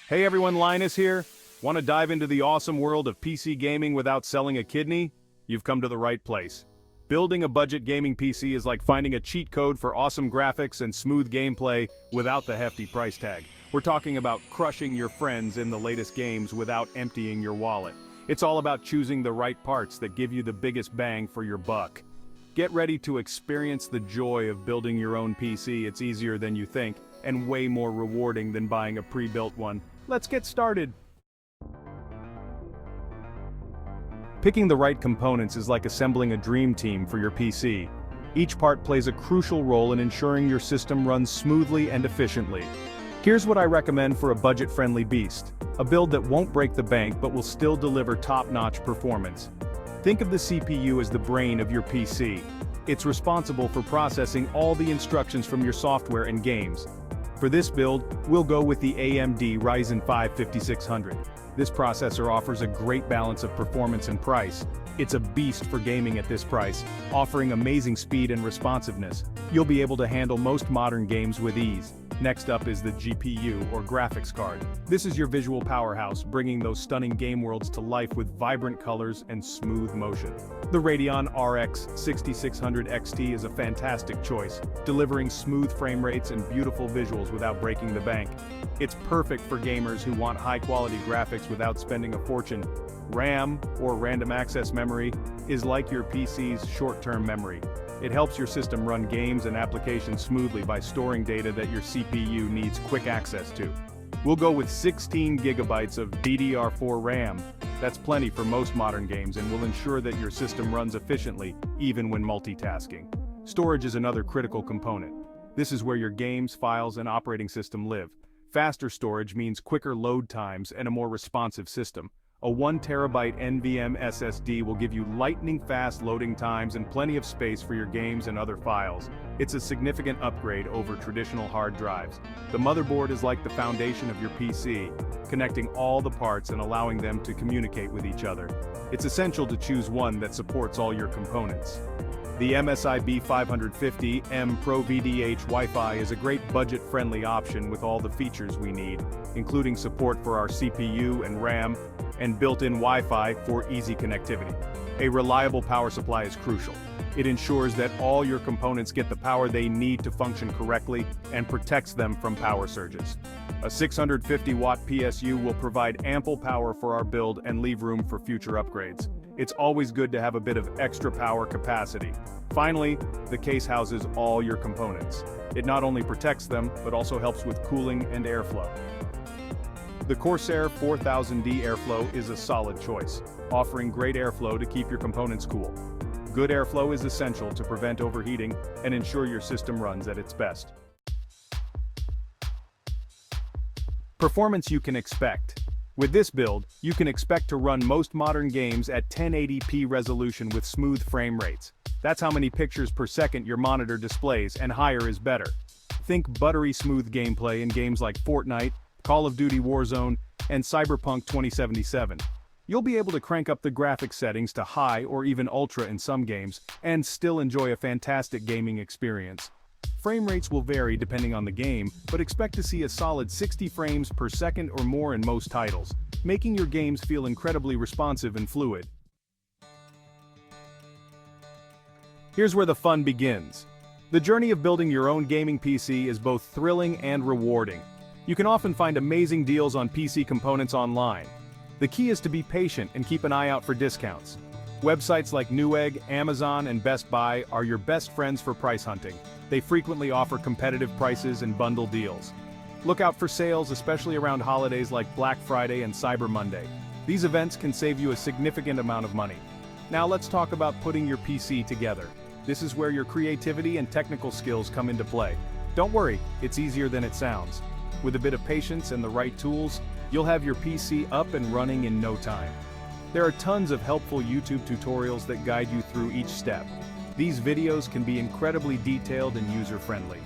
Hey everyone, Linus here. Want to dive into the awesome world of PC gaming without selling a kidney? You've come to the right place. Building a budget gaming PC is like finding a cheat code for awesome graphics and smooth gameplay without the hefty price tag. We're talking about crushing your friends in the latest games without emptying your wallet. It's all about choosing the right parts that give you the biggest bang for your buck. Get ready to experience the joy of building your own PC. It's easier than you think, and way more rewarding than buying a pre-built one. Let's get started. Picking the right components is like assembling a dream team for your PC. Each part plays a crucial role in ensuring your system runs smoothly and efficiently. Here's what I recommend for a budget-friendly beast. A build that won't break the bank but will still deliver top-notch performance. Think of the CPU as the brain of your PC. It's responsible for processing all the instructions from your software and games. For this build, we'll go with the AMD Ryzen 5 5600. This processor offers a great balance of performance and price. It's a beast for gaming at this price, offering amazing speed and responsiveness. You'll be able to handle most modern games with ease. Next up is the GPU, or graphics card. This is your visual powerhouse, bringing those stunning game worlds to life with vibrant colors and smooth motion. The Radeon RX 6600 XT is a fantastic choice, delivering smooth frame rates and beautiful visuals without breaking the bank. It's perfect for gamers who want high-quality graphics without spending a fortune. RAM, or random access memory, is like your PC's short-term memory. It helps your system run games and applications smoothly by storing data that your CPU needs quick access to. We'll go with 16 gigabytes of DDR4 RAM. That's plenty for most modern games and will ensure that your system runs efficiently, even when multitasking. Storage is another critical component. This is where your games, files, and operating system live. Faster storage means quicker load times and a more responsive system. A 1TB NVMe SSD will give you lightning-fast loading times and plenty of space for your games and other files. It's a significant upgrade over traditional hard drives. The motherboard is like the foundation of your PC, connecting all the parts and allowing them to communicate with each other. It's essential to choose one that supports all your components. The MSI B550M Pro VDH Wi-Fi is a great budget-friendly option with all the features we need, including support for our CPU and RAM, and built-in Wi-Fi for easy connectivity. A reliable power supply is crucial. It ensures that all your components get the power they need to function correctly and protects them from power surges. A 650-watt PSU will provide ample power for our build and leave room for future upgrades. It's always good to have a bit of extra power capacity. Finally, the case houses all your components. It not only protects them, but also helps with cooling and airflow. The Corsair 4000D Airflow is a solid choice, offering great airflow to keep your components cool. Good airflow is essential to prevent overheating and ensure your system runs at its best. Performance you can expect. With this build, you can expect to run most modern games at 1080p resolution with smooth frame rates. That's how many pictures per second your monitor displays, and higher is better. Think buttery smooth gameplay in games like Fortnite, Call of Duty Warzone, and Cyberpunk 2077. You'll be able to crank up the graphics settings to high or even ultra in some games, and still enjoy a fantastic gaming experience. Frame rates will vary depending on the game, but expect to see a solid 60 frames per second or more in most titles, making your games feel incredibly responsive and fluid. Here's where the fun begins. The journey of building your own gaming PC is both thrilling and rewarding. You can often find amazing deals on PC components online. The key is to be patient and keep an eye out for discounts. Websites like Newegg, Amazon, and Best Buy are your best friends for price hunting. They frequently offer competitive prices and bundle deals. Look out for sales, especially around holidays like Black Friday and Cyber Monday. These events can save you a significant amount of money. Now let's talk about putting your PC together. This is where your creativity and technical skills come into play. Don't worry, it's easier than it sounds. With a bit of patience and the right tools, you'll have your PC up and running in no time. There are tons of helpful YouTube tutorials that guide you through each step. These videos can be incredibly detailed and user-friendly.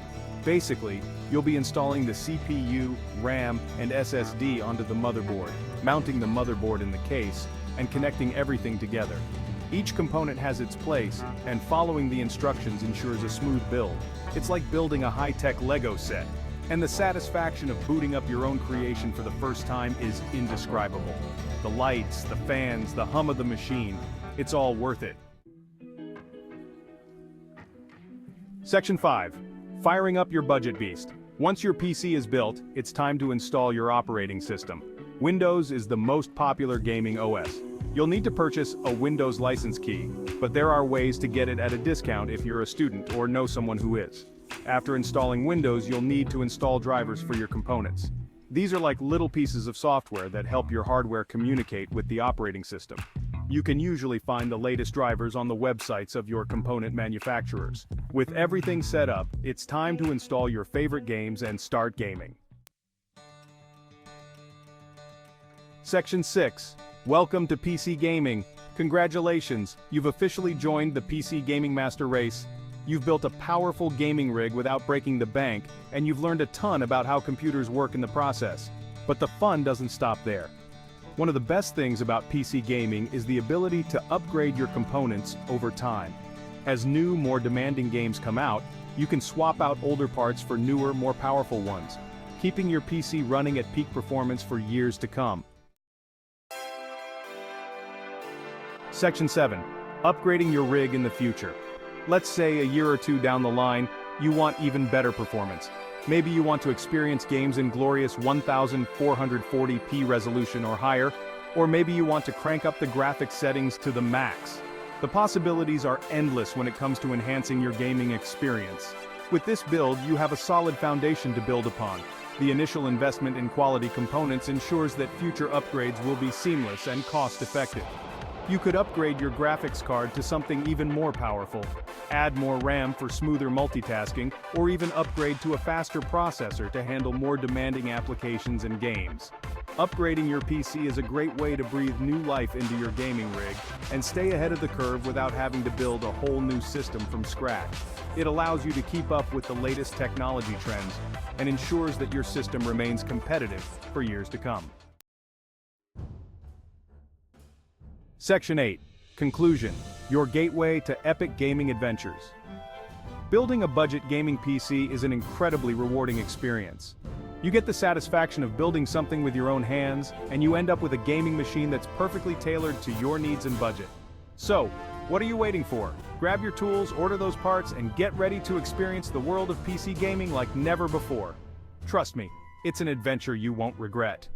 Basically, you'll be installing the CPU, RAM, and SSD onto the motherboard, mounting the motherboard in the case, and connecting everything together. Each component has its place, and following the instructions ensures a smooth build. It's like building a high-tech Lego set. And the satisfaction of booting up your own creation for the first time is indescribable. The lights, the fans, the hum of the machine, it's all worth it. Section 5. Firing up your budget beast. Once your PC is built, it's time to install your operating system. Windows is the most popular gaming OS. You'll need to purchase a Windows license key, but there are ways to get it at a discount if you're a student or know someone who is. After installing Windows, you'll need to install drivers for your components. These are like little pieces of software that help your hardware communicate with the operating system. You can usually find the latest drivers on the websites of your component manufacturers. With everything set up, it's time to install your favorite games and start gaming. Section 6. Welcome to PC Gaming. Congratulations, you've officially joined the PC Gaming Master Race. You've built a powerful gaming rig without breaking the bank, and you've learned a ton about how computers work in the process. But the fun doesn't stop there. One of the best things about PC gaming is the ability to upgrade your components over time. As new, more demanding games come out, you can swap out older parts for newer, more powerful ones, keeping your PC running at peak performance for years to come. Section 7. Upgrading your rig in the future. Let's say a year or two down the line, you want even better performance. Maybe you want to experience games in glorious 1440p resolution or higher, or maybe you want to crank up the graphics settings to the max. The possibilities are endless when it comes to enhancing your gaming experience. With this build, you have a solid foundation to build upon. The initial investment in quality components ensures that future upgrades will be seamless and cost-effective. You could upgrade your graphics card to something even more powerful, add more RAM for smoother multitasking, or even upgrade to a faster processor to handle more demanding applications and games. Upgrading your PC is a great way to breathe new life into your gaming rig and stay ahead of the curve without having to build a whole new system from scratch. It allows you to keep up with the latest technology trends and ensures that your system remains competitive for years to come. Section 8. Conclusion. Your gateway to epic gaming adventures. Building a budget gaming PC is an incredibly rewarding experience. You get the satisfaction of building something with your own hands, and you end up with a gaming machine that's perfectly tailored to your needs and budget. So, what are you waiting for? Grab your tools, order those parts, and get ready to experience the world of PC gaming like never before. Trust me, it's an adventure you won't regret.